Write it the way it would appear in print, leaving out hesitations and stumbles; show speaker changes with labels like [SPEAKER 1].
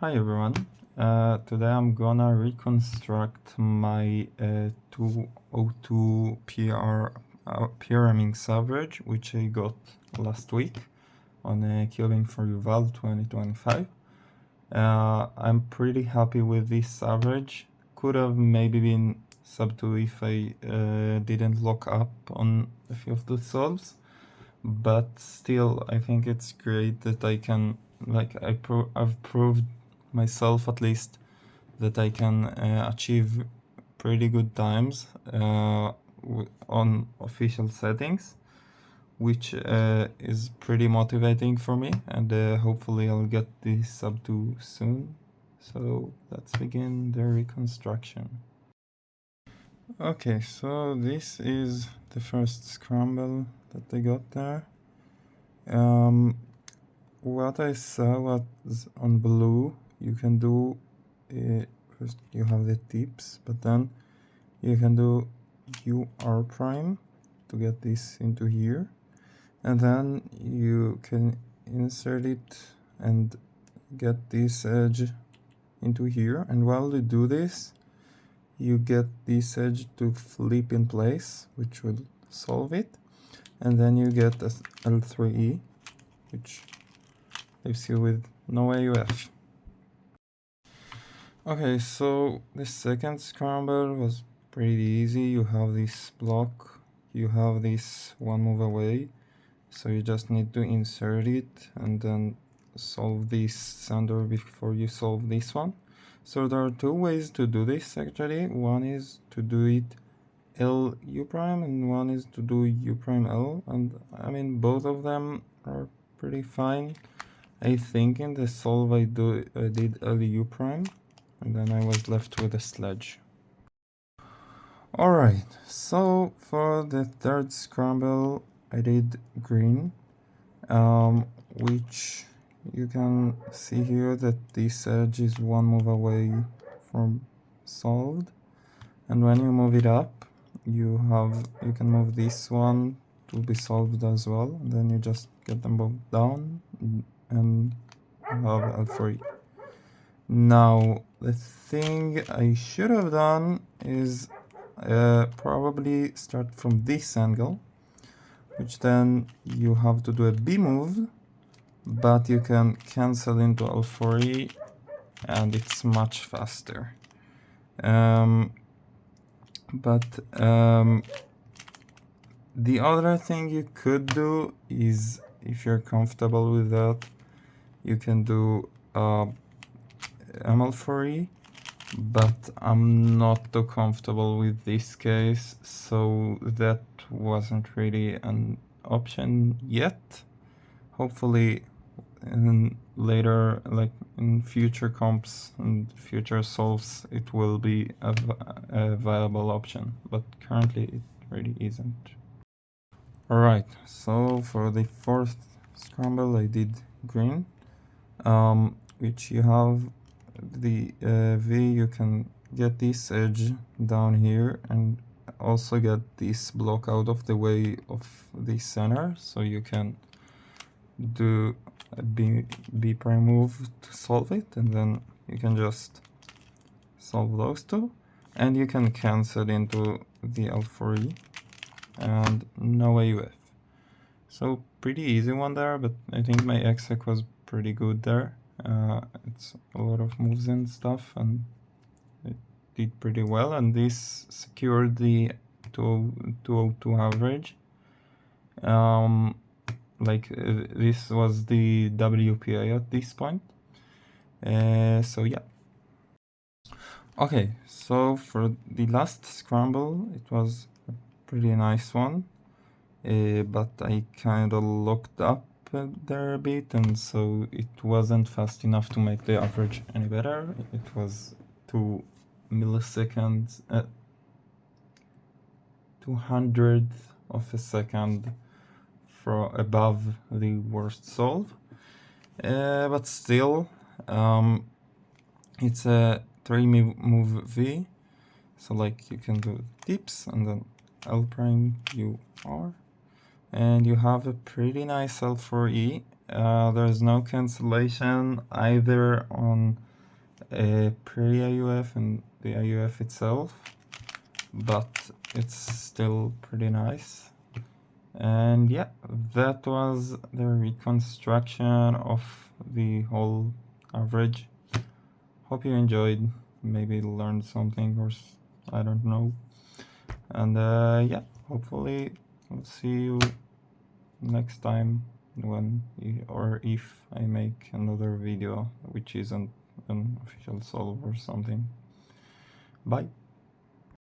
[SPEAKER 1] Hi everyone. Today I'm gonna reconstruct my 202 pyraminx average, which I got last week on Cubing for Yuval 2025. I'm pretty happy with this average. Could have maybe been sub 2 if I didn't lock up on a few of the solves, but still I think it's great that I can, I've proved myself at least that I can achieve pretty good times on official settings, which is pretty motivating for me, and hopefully I'll get this sub 2 soon. So let's begin the reconstruction. Okay, so this is the first scramble that I got there. What I saw was on blue, you can do first you have the tips, but then you can do UR prime to get this into here, and then you can insert it and get this edge into here, and while you do this you get this edge to flip in place, which will solve it, and then you get a L3E, which leaves you with no AUF. Okay, so the second scramble was pretty easy. You have this block, you have this one move away, so you just need to insert it and then solve this sender before you solve this one. So there are two ways to do this actually. One is to do it L U prime and one is to do U prime L, and I mean both of them are pretty fine. I think in the solve I did L U prime, and then I was left with a sledge. Alright, so for the third scramble I did green, which you can see here that this edge is one move away from solved, and when you move it up you can move this one to be solved as well, and then you just get them both down and you have L3. Now the thing I should have done is probably start from this angle, which then you have to do a B move, but you can cancel into L4E and it's much faster. The other thing you could do is, if you're comfortable with that, you can do ML4E, but I'm not too comfortable with this case, so that wasn't really an option yet. Hopefully later, like in future comps and future solves, it will be a viable option, but currently it really isn't. Alright, so for the fourth scramble I did green, which you have the V, you can get this edge down here and also get this block out of the way of the center, so you can do a B prime move to solve it, and then you can just solve those two, and you can cancel into the L4E and no AUF. So pretty easy one there, but I think my exec was pretty good there. It's a lot of moves and stuff, and it did pretty well, and this secured the 202 average. This was the WPA at this point. So yeah. Okay, so for the last scramble, it was a pretty nice one, but I kind of locked up there a bit, and so it wasn't fast enough to make the average any better. It was 2 milliseconds, 200th of a second above the worst solve, but still it's a 3-move V, so like you can do tips and then L prime UR, and you have a pretty nice L4E, There's no cancellation either on pre-AUF and the AUF itself, but it's still pretty nice. And yeah, that was the reconstruction of the whole average. Hope you enjoyed, maybe learned something, or I don't know. And yeah, hopefully I'll see you next time when or if I make another video which isn't an official solve or something. Bye.